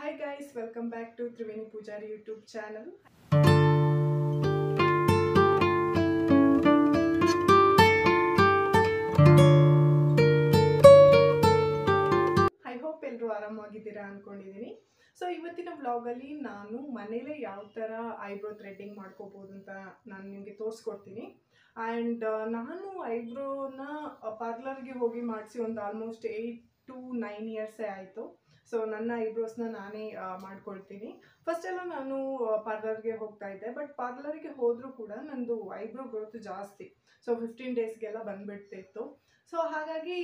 Hi guys, welcome back to Triveni Pujari YouTube channel. I hope ಎಲ್ಲರೂ ಆರಾಮಾಗಿದ್ದೀರಾ ಅನ್ಕೊಂಡಿದ್ದೀನಿ. So ಇವತ್ತಿನ ವ್ಲಾಗಲ್ಲಿ ನಾನು ಮನೇಲೆ ಯಾವ ಥರ ಐಬ್ರೋ ಥ್ರೆಡ್ಡಿಂಗ್ ಮಾಡ್ಕೋಬೋದು ಅಂತ ನಾನು ನಿಮಗೆ ತೋರಿಸ್ಕೊಡ್ತೀನಿ. ಆ್ಯಂಡ್ ನಾನು ಐಬ್ರೋನ ಪಾರ್ಲರ್ಗೆ ಹೋಗಿ ಮಾಡಿಸಿ ಒಂದು ಆಲ್ಮೋಸ್ಟ್ 8 to 9 ಇಯರ್ಸೇ ಆಯಿತು. ಸೊ ನನ್ನ ಐಬ್ರೋಸ್ನ ನಾನೇ ಮಾಡ್ಕೊಳ್ತೀನಿ. ಫಸ್ಟ್ ಎಲ್ಲ ನಾನು ಪಾರ್ಲರ್ಗೆ ಹೋಗ್ತಾ ಇದ್ದೆ, ಬಟ್ ಪಾರ್ಲರ್ಗೆ ಹೋದರೂ ಕೂಡ ನಂದು ಐಬ್ರೋ ಗ್ರೋತ್ ಜಾಸ್ತಿ. ಸೊ 15 ಡೇಸ್ಗೆಲ್ಲ ಬಂದುಬಿಡ್ತಿತ್ತು. ಸೊ ಹಾಗಾಗಿ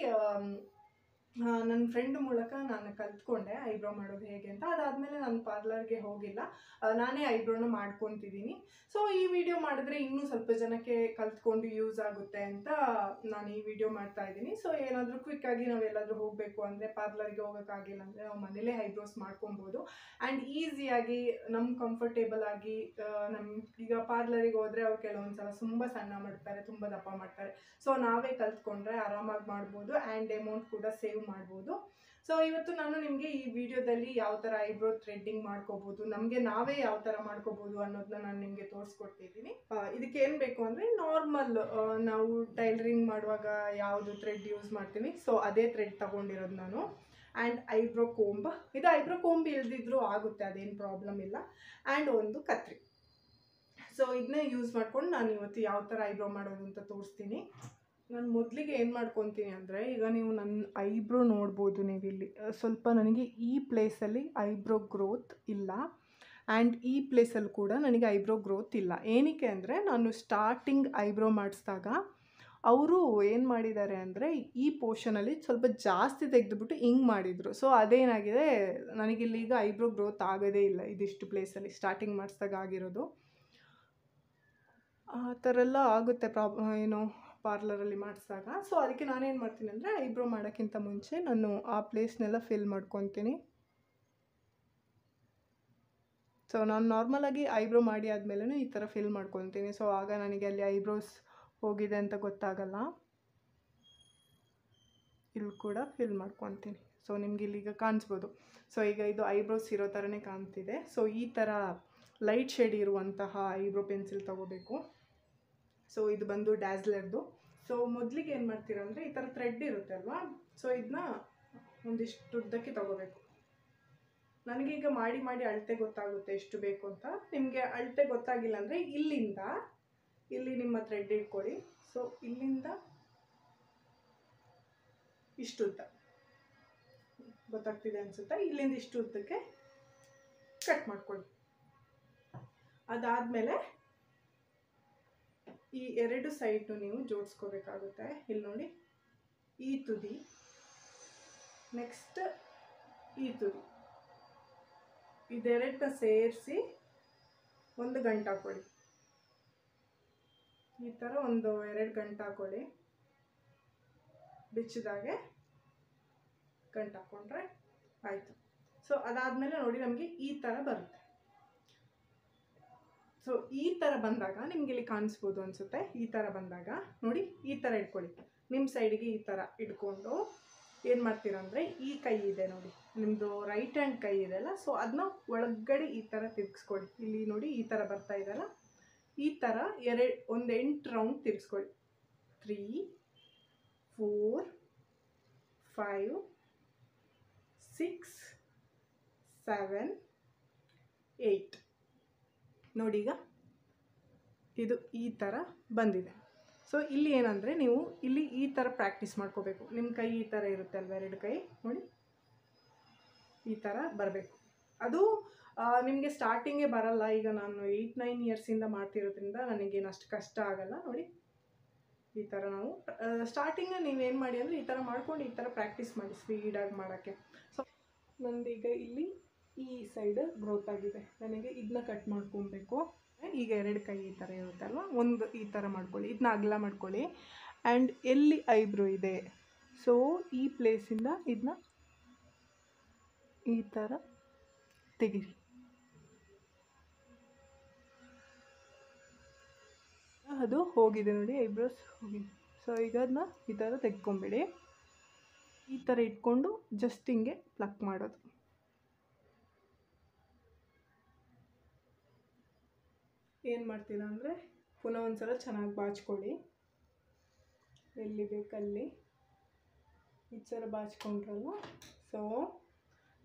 ನನ್ನ ಫ್ರೆಂಡ್ ಮೂಲಕ ನಾನು ಕಲ್ತ್ಕೊಂಡೆ ಐಬ್ರೋ ಮಾಡೋದು ಹೇಗೆ ಅಂತ. ಅದಾದಮೇಲೆ ನಾನು ಪಾರ್ಲರ್ಗೆ ಹೋಗಿಲ್ಲ, ನಾನೇ ಐಬ್ರೋನ ಮಾಡ್ಕೊತಿದ್ದೀನಿ. ಸೊ ಈ ವಿಡಿಯೋ ಮಾಡಿದ್ರೆ ಇನ್ನೂ ಸ್ವಲ್ಪ ಜನಕ್ಕೆ ಕಲ್ತ್ಕೊಂಡು ಯೂಸ್ ಆಗುತ್ತೆ ಅಂತ ನಾನು ಈ ವಿಡಿಯೋ ಮಾಡ್ತಾ ಇದ್ದೀನಿ. ಸೊ ಏನಾದರೂ ಕ್ವಿಕ್ಕಾಗಿ ನಾವೆಲ್ಲಾದರೂ ಹೋಗಬೇಕು ಅಂದರೆ, ಪಾರ್ಲರ್ಗೆ ಹೋಗೋಕ್ಕಾಗಿಲ್ಲ ಅಂದರೆ ನಾವು ಮನೇಲೇ ಐಬ್ರೋಸ್ ಮಾಡ್ಕೊಬೋದು. ಆ್ಯಂಡ್ ಈಸಿಯಾಗಿ ನಮ್ಮ ಕಂಫರ್ಟೇಬಲ್ ಆಗಿ ಈಗ ಪಾರ್ಲರಿಗೆ ಹೋದರೆ ಅವ್ರು ಕೆಲವೊಂದು ಸಲ ತುಂಬ ಸಣ್ಣ ಮಾಡ್ತಾರೆ, ತುಂಬ ದಪ್ಪ ಮಾಡ್ತಾರೆ. ಸೊ ನಾವೇ ಕಲ್ತ್ಕೊಂಡ್ರೆ ಆರಾಮಾಗಿ ಮಾಡ್ಬೋದು ಆ್ಯಂಡ್ ಅಮೌಂಟ್ ಕೂಡ ಸೇವ್ ಮಾಡ್ಬೋದು. ಸೊ ಇವತ್ತು ನಾನು ನಿಮಗೆ ಈ ವಿಡಿಯೋದಲ್ಲಿ ಯಾವ ಥರ ಐಬ್ರೋ ಥ್ರೆಡ್ಡಿಂಗ್ ಮಾಡ್ಕೋಬೋದು, ನಮಗೆ ನಾವೇ ಯಾವ ಥರ ಮಾಡ್ಕೋಬೋದು ಅನ್ನೋದನ್ನ ನಾನು ನಿಮಗೆ ತೋರಿಸ್ಕೊಡ್ತಿದ್ದೀನಿ. ಇದಕ್ಕೆ ಏನು ಬೇಕು ಅಂದರೆ, ನಾರ್ಮಲ್ ನಾವು ಟೈಲರಿಂಗ್ ಮಾಡುವಾಗ ಯಾವುದು ಥ್ರೆಡ್ ಯೂಸ್ ಮಾಡ್ತೀನಿ, ಸೊ ಅದೇ ಥ್ರೆಡ್ ತಗೊಂಡಿರೋದು ನಾನು. ಆ್ಯಂಡ್ ಐಬ್ರೋ ಕೋಂಬ್, ಇದು ಐಬ್ರೋ ಕೋಂಬ್ ಇಲ್ದಿದ್ರೂ ಆಗುತ್ತೆ, ಅದೇನು ಪ್ರಾಬ್ಲಮ್ ಇಲ್ಲ. ಆ್ಯಂಡ್ ಒಂದು ಕತ್ರಿ. ಸೊ ಇದನ್ನೇ ಯೂಸ್ ಮಾಡ್ಕೊಂಡು ನಾನು ಇವತ್ತು ಯಾವ ಥರ ಐಬ್ರೋ ಮಾಡೋದು ಅಂತ ತೋರಿಸ್ತೀನಿ. ನಾನು ಮೊದಲಿಗೆ ಏನು ಮಾಡ್ಕೊತೀನಿ ಅಂದರೆ, ಈಗ ನೀವು ನನ್ನ ಐಬ್ರೋ ನೋಡ್ಬೋದು, ನೀವು ಇಲ್ಲಿ ಸ್ವಲ್ಪ ನನಗೆ ಈ ಪ್ಲೇಸಲ್ಲಿ ಐಬ್ರೋ ಗ್ರೋತ್ ಇಲ್ಲ ಆ್ಯಂಡ್ ಈ ಪ್ಲೇಸಲ್ಲಿ ಕೂಡ ನನಗೆ ಐಬ್ರೋ ಗ್ರೋತ್ ಇಲ್ಲ. ಏನಕ್ಕೆ ಅಂದರೆ, ನಾನು ಸ್ಟಾರ್ಟಿಂಗ್ ಐಬ್ರೋ ಮಾಡಿಸಿದಾಗ ಅವರು ಏನು ಮಾಡಿದ್ದಾರೆ ಅಂದರೆ, ಈ ಪೋರ್ಷನಲ್ಲಿ ಸ್ವಲ್ಪ ಜಾಸ್ತಿ ತೆಗೆದುಬಿಟ್ಟು ಹಿಂಗೆ ಮಾಡಿದರು. ಸೊ ಅದೇನಾಗಿದೆ, ನನಗಿಲ್ಲಿ ಈಗ ಐಬ್ರೋ ಗ್ರೋತ್ ಆಗೋದೇ ಇಲ್ಲ ಇದಿಷ್ಟು ಪ್ಲೇಸಲ್ಲಿ, ಸ್ಟಾರ್ಟಿಂಗ್ ಮಾಡಿಸಿದಾಗ ಆಗಿರೋದು. ಆ ಥರ ಎಲ್ಲ ಆಗುತ್ತೆ ಏನು ಪಾರ್ಲರಲ್ಲಿ ಮಾಡಿಸಿದಾಗ. ಸೊ ಅದಕ್ಕೆ ನಾನೇನು ಮಾಡ್ತೀನಿ ಅಂದರೆ, ಐಬ್ರೋ ಮಾಡೋಕ್ಕಿಂತ ಮುಂಚೆ ನಾನು ಆ ಪ್ಲೇಸ್ನೆಲ್ಲ ಫಿಲ್ ಮಾಡ್ಕೊತೀನಿ. ಸೊ ನಾನು ನಾರ್ಮಲಾಗಿ ಐಬ್ರೋ ಮಾಡಿ ಆದಮೇಲೆ ಈ ಥರ ಫಿಲ್ ಮಾಡ್ಕೊತೀನಿ. ಸೊ ಆಗ ನನಗೆ ಅಲ್ಲಿ ಐಬ್ರೋಸ್ ಹೋಗಿದೆ ಅಂತ ಗೊತ್ತಾಗಲ್ಲ. ಇಲ್ಲಿ ಕೂಡ ಫಿಲ್ ಮಾಡ್ಕೊತೀನಿ. ಸೊ ನಿಮ್ಗೆ ಇಲ್ಲಿಗ ಕಾಣಿಸ್ಬೋದು. ಸೊ ಈಗ ಇದು ಐಬ್ರೋಸ್ ಇರೋ ಥರನೇ ಕಾಣ್ತಿದೆ. ಸೊ ಈ ಥರ ಲೈಟ್ ಶೇಡ್ ಇರುವಂತಹ ಐಬ್ರೋ ಪೆನ್ಸಿಲ್ ತೊಗೋಬೇಕು. ಸೊ ಇದು ಬಂದು ಡ್ಯಾಸ್ಲರ್ದು. ಸೊ ಮೊದಲಿಗೆ ಏನು ಮಾಡ್ತೀರ ಅಂದರೆ, ಈ ಥರ ಥ್ರೆಡ್ ಇರುತ್ತೆ ಅಲ್ವಾ, ಸೊ ಇದನ್ನ ಒಂದಿಷ್ಟು ಉದ್ದಕ್ಕೆ ತೊಗೋಬೇಕು. ನನಗೀಗ ಮಾಡಿ ಮಾಡಿ ಅಳತೆ ಗೊತ್ತಾಗುತ್ತೆ ಎಷ್ಟು ಬೇಕು ಅಂತ. ನಿಮಗೆ ಅಳತೆ ಗೊತ್ತಾಗಿಲ್ಲ ಅಂದರೆ ಇಲ್ಲಿಂದ ಇಲ್ಲಿ ನಿಮ್ಮ ಥ್ರೆಡ್ ಇಟ್ಕೊಳ್ಳಿ. ಸೊ ಇಲ್ಲಿಂದ ಇಷ್ಟು ಉದ್ದ ಗೊತ್ತಾಗ್ತಿದೆ ಅನಿಸುತ್ತೆ. ಇಲ್ಲಿಂದ ಇಷ್ಟು ಉದ್ದಕ್ಕೆ ಕಟ್ ಮಾಡ್ಕೊಳ್ಳಿ. ಅದಾದಮೇಲೆ ಈ ಎರಡು ಸೈಡ್ನು ನೀವು ಜೋಡಿಸ್ಕೋಬೇಕಾಗುತ್ತೆ. ಇಲ್ಲಿ ನೋಡಿ, ಈ ತುದಿ, ನೆಕ್ಸ್ಟ್ ಈ ತುದಿ, ಇದೆರಡನ್ನ ಸೇರಿಸಿ ಒಂದು ಗಂಟು ಹಾಕೊಳ್ಳಿ. ಈ ಥರ ಒಂದು 2 ಗಂಟು ಹಾಕೊಳ್ಳಿ. ಬಿಚ್ಚಿದಾಗೆ ಗಂಟು ಹಾಕ್ಕೊಂಡ್ರೆ ಆಯಿತು. ಸೊ ಅದಾದಮೇಲೆ ನೋಡಿ, ನಮಗೆ ಈ ಥರ ಬರುತ್ತೆ. ಸೊ ಈ ಥರ ಬಂದಾಗ ನಿಮ್ಗೆ ಇಲ್ಲಿ ಕಾಣಿಸ್ಬೋದು ಅನಿಸುತ್ತೆ. ಈ ಥರ ಬಂದಾಗ ನೋಡಿ, ಈ ಥರ ಇಟ್ಕೊಳ್ಳಿ. ನಿಮ್ಮ ಸೈಡಿಗೆ ಈ ಥರ ಇಟ್ಕೊಂಡು ಏನು ಮಾಡ್ತೀರಾ ಅಂದರೆ, ಈ ಕೈ ಇದೆ ನೋಡಿ, ನಿಮ್ಮದು ರೈಟ್ ಹ್ಯಾಂಡ್ ಕೈ ಇದೆಯಲ್ಲ, ಸೊ ಅದನ್ನ ಒಳಗಡೆ ಈ ಥರ ತಿರ್ಗಿಸ್ಕೊಳ್ಳಿ. ಇಲ್ಲಿ ನೋಡಿ, ಈ ಥರ ಬರ್ತಾ ಇದೆಯಲ್ಲ, ಈ ಥರ ಒಂದು 8 ರೌಂಡ್ ತಿರ್ಗಿಸ್ಕೊಳ್ಳಿ. 3, 4, 5, 6, 7, 8 ನೋಡಿ. ಈಗ ಇದು ಈ ಥರ ಬಂದಿದೆ. ಸೊ ಇಲ್ಲಿ ಏನಂದರೆ, ನೀವು ಇಲ್ಲಿ ಈ ಥರ ಪ್ರಾಕ್ಟೀಸ್ ಮಾಡ್ಕೋಬೇಕು. ನಿಮ್ಮ ಕೈ ಈ ಥರ ಇರುತ್ತೆ ಅಲ್ವ, 2 ಕೈ ನೋಡಿ, ಈ ಥರ ಬರಬೇಕು. ಅದು ನಿಮಗೆ ಸ್ಟಾರ್ಟಿಂಗೇ ಬರಲ್ಲ. ಈಗ ನಾನು 8-9 ಇಯರ್ಸಿಂದ ಮಾಡ್ತಿರೋದ್ರಿಂದ ನನಗೇನು ಅಷ್ಟು ಕಷ್ಟ ಆಗಲ್ಲ. ನೋಡಿ, ಈ ಥರ ನಾವು ಸ್ಟಾರ್ಟಿಂಗ್ ನೀವೇನು ಮಾಡಿ ಅಂದರೆ, ಈ ಥರ ಮಾಡ್ಕೊಂಡು ಈ ಥರ ಪ್ರಾಕ್ಟೀಸ್ ಮಾಡಿ ಸ್ಪೀಡಾಗಿ ಮಾಡೋಕ್ಕೆ. ಸೊ ನಂದೀಗ ಇಲ್ಲಿ ಈ ಸೈಡ್ ಗ್ರೋತ್ ಆಗಿದೆ, ನನಗೆ ಇದನ್ನ ಕಟ್ ಮಾಡ್ಕೊಬೇಕು. ಈಗ 2 ಕೈ ಈ ಥರ ಇರುತ್ತಲ್ವ, ಒಂದು ಈ ಥರ ಮಾಡ್ಕೊಳ್ಳಿ, ಇದನ್ನ ಅಗಲ ಮಾಡ್ಕೊಳ್ಳಿ. ಆ್ಯಂಡ್ ಎಲ್ಲಿ ಐಬ್ರೋ ಇದೆ, ಸೊ ಈ ಪ್ಲೇಸಿಂದ ಇದನ್ನ ಈ ಥರ ತೆಗೀರಿ. ಅದು ಹೋಗಿದೆ ನೋಡಿ, ಐಬ್ರೋಸ್ ಹೋಗಿದೆ. ಸೊ ಈಗ ಅದನ್ನ ಈ ಥರ ತೆಗ್ಕೊಂಬಿಡಿ. ಈ ಥರ ಇಟ್ಕೊಂಡು ಜಸ್ಟ್ ಹಿಂಗೆ ಪ್ಲಕ್ ಮಾಡೋದು. ಏನು ಮಾಡ್ತೀರಾ ಅಂದರೆ ಪುನಃ ಒಂದು ಸಲ ಚೆನ್ನಾಗಿ ಬಾಚ್ಕೊಳ್ಳಿ, ಎಲ್ಲಿ ಬೇಕಲ್ಲಿ ಈ ಥರ ಬಾಚ್ಕೊಂಡ್ರಲ್ಲ. ಸೊ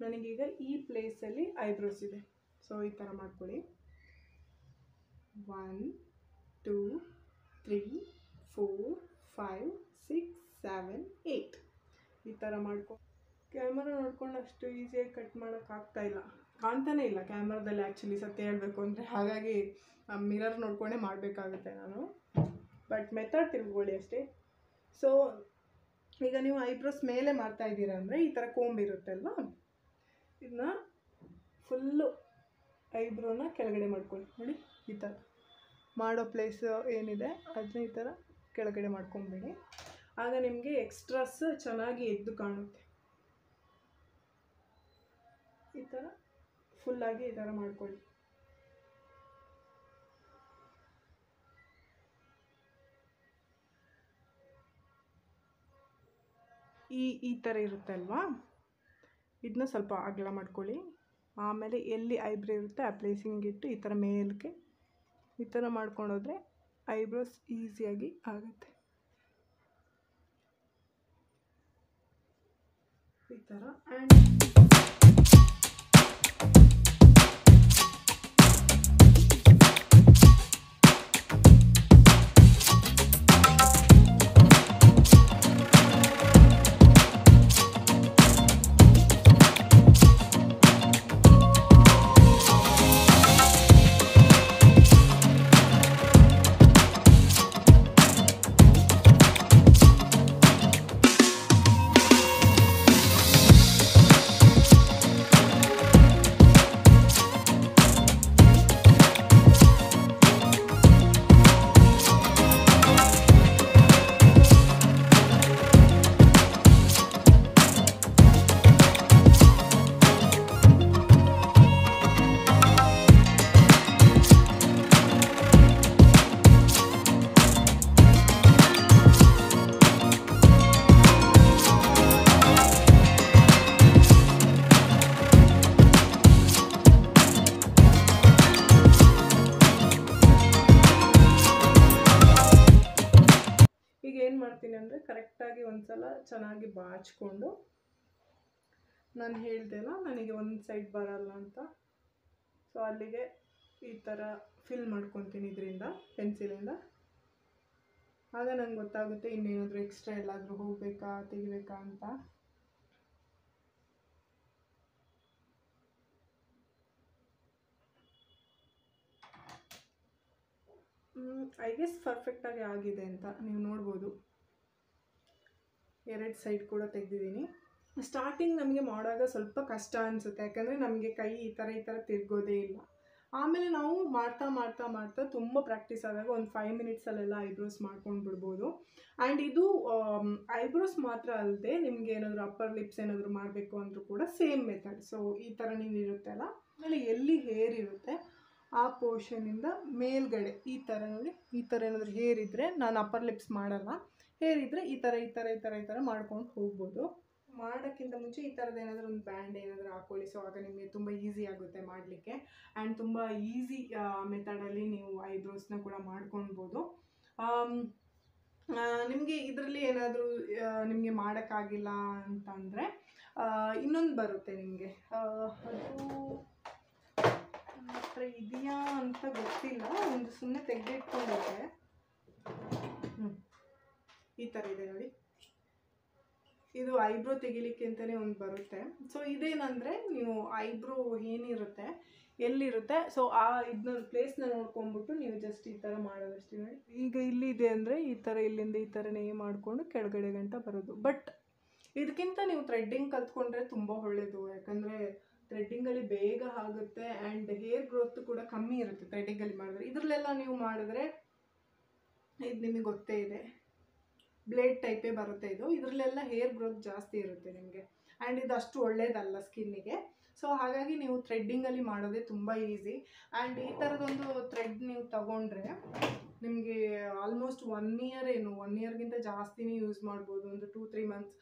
ನನಗೀಗ ಈ ಪ್ಲೇಸಲ್ಲಿ ಐಬ್ರೋಸ್ ಇದೆ. ಸೊ ಈ ಥರ ಮಾಡ್ಕೊಳ್ಳಿ. 1 2 3 4 5 6 7 8 ಈ ಥರ ಮಾಡ್ಕೊ. ಕ್ಯಾಮರಾ ನೋಡ್ಕೊಂಡು ಅಷ್ಟು ಈಸಿಯಾಗಿ ಕಟ್ ಮಾಡೋಕ್ಕಾಗ್ತಾಯಿಲ್ಲ, ಕಾಣ್ತಾನೇ ಇಲ್ಲ ಕ್ಯಾಮ್ರಾದಲ್ಲಿ ಆ್ಯಕ್ಚುಲಿ ಸತ್ಯ ಹೇಳಬೇಕು ಅಂದರೆ. ಹಾಗಾಗಿ ಮಿರರ್ ನೋಡ್ಕೊಂಡೇ ಮಾಡಬೇಕಾಗುತ್ತೆ ನಾನು. ಬಟ್ ಮೆಥಡ್ ತಿಳ್ಕೊಳ್ಳಿ ಅಷ್ಟೇ. ಸೊ ಈಗ ನೀವು ಐಬ್ರೋಸ್ ಮೇಲೆ ಮಾಡ್ತಾ ಇದ್ದೀರಾ ಅಂದರೆ ಈ ಥರ ಕೊಂಬಿರುತ್ತಲ್ವ, ಇದನ್ನ ಫುಲ್ಲು ಐಬ್ರೋನ ಕೆಳಗಡೆ ಮಾಡ್ಕೊಳ್ಳಿ. ನೋಡಿ ಈ ಥರ ಮಾಡೋ ಪ್ಲೇಸ್ ಏನಿದೆ ಅದನ್ನ ಈ ಥರ ಕೆಳಗಡೆ ಮಾಡ್ಕೊಂಬಿಡಿ. ಆಗ ನಿಮಗೆ ಎಕ್ಸ್ಟ್ರಾಸ್ ಚೆನ್ನಾಗಿ ಎದ್ದು ಕಾಣುತ್ತೆ. ಈ ಥರ ಫುಲ್ಲಾಗಿ ಈ ಥರ ಮಾಡ್ಕೊಳ್ಳಿ. ಈ ಥರ ಇರುತ್ತೆ ಅಲ್ವಾ, ಇದನ್ನ ಸ್ವಲ್ಪ ಅಗಲ ಮಾಡ್ಕೊಳ್ಳಿ. ಆಮೇಲೆ ಎಲ್ಲಿ ಐಬ್ರೋ ಇರುತ್ತೆ ಆ ಪ್ಲೇಸಿಂಗ್ ಇಟ್ಟು ಈ ಥರ ಮೇಲಕ್ಕೆ ಈ ಥರ ಮಾಡ್ಕೊಂಡೋದ್ರೆ ಐಬ್ರೋಸ್ ಈಸಿಯಾಗಿ ಆಗುತ್ತೆ. ಈ ಥರ. ಆ್ಯಂಡ್ ಏನು ಮಾಡ್ತೀನಿ ಅಂದರೆ ಕರೆಕ್ಟಾಗಿ ಒಂದು ಸಲ ಚೆನ್ನಾಗಿ ಬಾಚಿಕೊಂಡು, ನಾನು ಹೇಳ್ದೆಲ್ಲ ನನಗೆ ಒಂದು ಸೈಡ್ ಬರಲ್ಲ ಅಂತ, ಸೊ ಅಲ್ಲಿಗೆ ಈ ಥರ ಫಿಲ್ ಮಾಡ್ಕೊತೀನಿ ಇದರಿಂದ, ಪೆನ್ಸಿಲಿಂದ. ಆಗ ನಂಗೆ ಗೊತ್ತಾಗುತ್ತೆ ಇನ್ನೇನಾದರೂ ಎಕ್ಸ್ಟ್ರಾ ಎಲ್ಲಾದರೂ ಹೋಗಬೇಕಾ ತೆಗಿಬೇಕಾ ಅಂತ. ಐ ಗೆಸ್ ಪರ್ಫೆಕ್ಟಾಗಿ ಆಗಿದೆ ಅಂತ ನೀವು ನೋಡ್ಬೋದು. 2 ಸೈಡ್ ಕೂಡ ತೆಗೆದಿದ್ದೀನಿ. ಸ್ಟಾರ್ಟಿಂಗ್ ನಮಗೆ ಮಾಡುವಾಗ ಸ್ವಲ್ಪ ಕಷ್ಟ ಅನಿಸುತ್ತೆ, ಯಾಕಂದರೆ ನಮಗೆ ಕೈ ಈ ಥರ ತಿರ್ಗೋದೇ ಇಲ್ಲ. ಆಮೇಲೆ ನಾವು ಮಾಡ್ತಾ ಮಾಡ್ತಾ ಮಾಡ್ತಾ ತುಂಬ ಪ್ರಾಕ್ಟೀಸ್ ಆದಾಗ ಒಂದು 5 ಮಿನಿಟ್ಸಲ್ಲೆಲ್ಲ ಐಬ್ರೋಸ್ ಮಾಡ್ಕೊಂಡು ಬಿಡ್ಬೋದು. ಆ್ಯಂಡ್ ಇದು ಐಬ್ರೋಸ್ ಮಾತ್ರ ಅಲ್ಲದೆ ನಿಮ್ಗೆ ಏನಾದರೂ ಅಪ್ಪರ್ ಲಿಪ್ಸ್ ಏನಾದರೂ ಮಾಡಬೇಕು ಅಂದರೂ ಕೂಡ ಸೇಮ್ ಮೆಥಡ್. ಸೊ ಈ ಥರ ನೀವು ಇರುತ್ತಲ್ಲ, ಆಮೇಲೆ ಎಲ್ಲಿ ಹೇರ್ ಇರುತ್ತೆ ಆ ಪೋರ್ಷನಿಂದ ಮೇಲ್ಗಡೆ ಈ ಥರ ನೋಡಿ, ಈ ಥರ ಏನಾದರೂ ಹೇರ್ ಇದ್ದರೆ, ನಾನು ಅಪ್ಪರ್ ಲಿಪ್ಸ್ ಮಾಡಲ್ಲ, ಹೇರ್ ಇದ್ದರೆ ಈ ಥರ ಮಾಡ್ಕೊಂಡು ಹೋಗ್ಬೋದು. ಮಾಡೋಕ್ಕಿಂತ ಮುಂಚೆ ಈ ಥರದ್ದು ಏನಾದರೂ ಒಂದು ಬ್ಯಾಂಡ್ ಏನಾದರೂ ಹಾಕ್ಕೊಳ್ಳಿ. ಸೊ ಆಗ ನಿಮಗೆ ತುಂಬ ಈಸಿ ಆಗುತ್ತೆ ಮಾಡಲಿಕ್ಕೆ. ಆ್ಯಂಡ್ ತುಂಬ ಈಸಿ ಮೆಥಡಲ್ಲಿ ನೀವು ಐಬ್ರೋಸ್ನ ಕೂಡ ಮಾಡ್ಕೊಳ್ಬೋದು. ನಿಮಗೆ ಇದರಲ್ಲಿ ಏನಾದರೂ ನಿಮಗೆ ಮಾಡೋಕ್ಕಾಗಿಲ್ಲ ಅಂತಂದರೆ ಇನ್ನೊಂದು ಬರುತ್ತೆ ನಿಮಗೆ, ಅದು ನನ್ನ ಹತ್ರ ಇದೆಯಾ ಅಂತ ಗೊತ್ತಿಲ್ಲ, ಒಂದು ಸುಮ್ಮನೆ ತೆಗೆದಿಟ್ಕೊಂಡಿದ್ದೆ. ಈ ಥರ ಇದೆ ನೋಡಿ, ಇದು ಐಬ್ರೋ ತೆಗಿಲಿಕ್ಕೆ ಅಂತಲೇ ಒಂದು ಬರುತ್ತೆ. ಸೊ ಇದೇನಂದರೆ ನೀವು ಐಬ್ರೋ ಏನಿರುತ್ತೆ ಎಲ್ಲಿರುತ್ತೆ, ಸೊ ಆ ಇದನ್ನ ಪ್ಲೇಸ್ನ ನೋಡ್ಕೊಂಡ್ಬಿಟ್ಟು ನೀವು ಜಸ್ಟ್ ಈ ಥರ ಮಾಡೋದಷ್ಟೇ ನೋಡಿ. ಈಗ ಇಲ್ಲಿದೆ ಅಂದರೆ ಈ ಥರ ಇಲ್ಲಿಂದ ಈ ಥರನೇ ಮಾಡಿಕೊಂಡು ಕೆಳಗಡೆ ಗಂಟ ಬರೋದು. ಬಟ್ ಇದಕ್ಕಿಂತ ನೀವು ಥ್ರೆಡ್ಡಿಂಗ್ ಕಲ್ತ್ಕೊಂಡ್ರೆ ತುಂಬ ಒಳ್ಳೆಯದು, ಯಾಕಂದರೆ ಥ್ರೆಡ್ಡಿಂಗಲ್ಲಿ ಬೇಗ ಆಗುತ್ತೆ ಆ್ಯಂಡ್ ಹೇರ್ ಗ್ರೋತ್ ಕೂಡ ಕಮ್ಮಿ ಇರುತ್ತೆ ಥ್ರೆಡ್ಡಿಂಗಲ್ಲಿ ಮಾಡಿದ್ರೆ. ಇದರಲ್ಲೆಲ್ಲ ನೀವು ಮಾಡಿದ್ರೆ ಇದು ನಿಮಗೆ ಗೊತ್ತೇ ಇದೆ, ಬ್ಲೇಡ್ ಟೈಪೇ ಬರುತ್ತೆ ಇದು. ಇದರಲ್ಲೆಲ್ಲ ಹೇರ್ ಗ್ರೋತ್ ಜಾಸ್ತಿ ಇರುತ್ತೆ ನಿಮಗೆ, ಆ್ಯಂಡ್ ಇದು ಅಷ್ಟು ಒಳ್ಳೆಯದಲ್ಲ ಸ್ಕಿನ್ನಿಗೆ. ಸೊ ಹಾಗಾಗಿ ನೀವು ಥ್ರೆಡ್ಡಿಂಗಲ್ಲಿ ಮಾಡೋದೇ ತುಂಬ ಈಸಿ. ಆ್ಯಂಡ್ ಈ ಥರದೊಂದು ಥ್ರೆಡ್ ನೀವು ತಗೊಂಡ್ರೆ ನಿಮಗೆ ಆಲ್ಮೋಸ್ಟ್ 1 ಇಯರ್1 ಇಯರ್ಗಿಂತ ಜಾಸ್ತಿನೇ ಯೂಸ್ ಮಾಡ್ಬೋದು, ಒಂದು 2-3 ಮಂತ್ಸ್.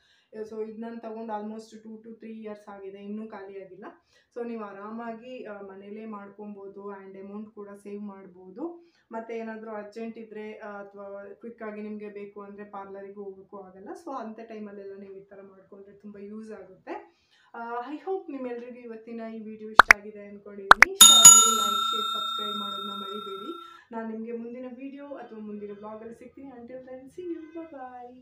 ಸೊ ಇದು ನಾನು ತೊಗೊಂಡು ಆಲ್ಮೋಸ್ಟ್ 2 to 3 ಇಯರ್ಸ್ ಆಗಿದೆ, ಇನ್ನೂ ಖಾಲಿಯಾಗಿಲ್ಲ. ಸೊ ನೀವು ಆರಾಮಾಗಿ ಮನೇಲೇ ಮಾಡ್ಕೊಬೋದು ಆ್ಯಂಡ್ ಅಮೌಂಟ್ ಕೂಡ ಸೇವ್ ಮಾಡ್ಬೋದು. ಮತ್ತು ಏನಾದರೂ ಅರ್ಜೆಂಟ್ ಇದ್ದರೆ ಅಥವಾ ಕ್ವಿಕ್ಕಾಗಿ ನಿಮಗೆ ಬೇಕು ಅಂದರೆ ಪಾರ್ಲರಿಗೆ ಹೋಗೋಕ್ಕೂ ಆಗಲ್ಲ. ಸೊ ಅಂಥ ಟೈಮಲ್ಲೆಲ್ಲ ನೀವು ಈ ಥರ ಮಾಡಿಕೊಂಡ್ರೆ ತುಂಬ ಯೂಸ್ ಆಗುತ್ತೆ. ಐ ಹೋಪ್ ನಿಮ್ಮೆಲ್ಲರಿಗೂ ಇವತ್ತಿನ ಈ ವಿಡಿಯೋ ಇಷ್ಟ ಆಗಿದೆ ಅಂದ್ಕೊಂಡಿದ್ದೀನಿ. ಇಷ್ಟ ಆದಲ್ಲಿ ಲೈಕ್, ಶೇರ್, ಸಬ್ಸ್ಕ್ರೈಬ್ ಮಾಡೋದನ್ನ ಮರಿಬೇಡಿ. ನಾನು ನಿಮಗೆ ಮುಂದಿನ ವಿಡಿಯೋ ಅಥವಾ ಮುಂದಿನ ಬ್ಲಾಗಲ್ಲಿ ಸಿಗ್ತೀನಿ. Until then see you, bye.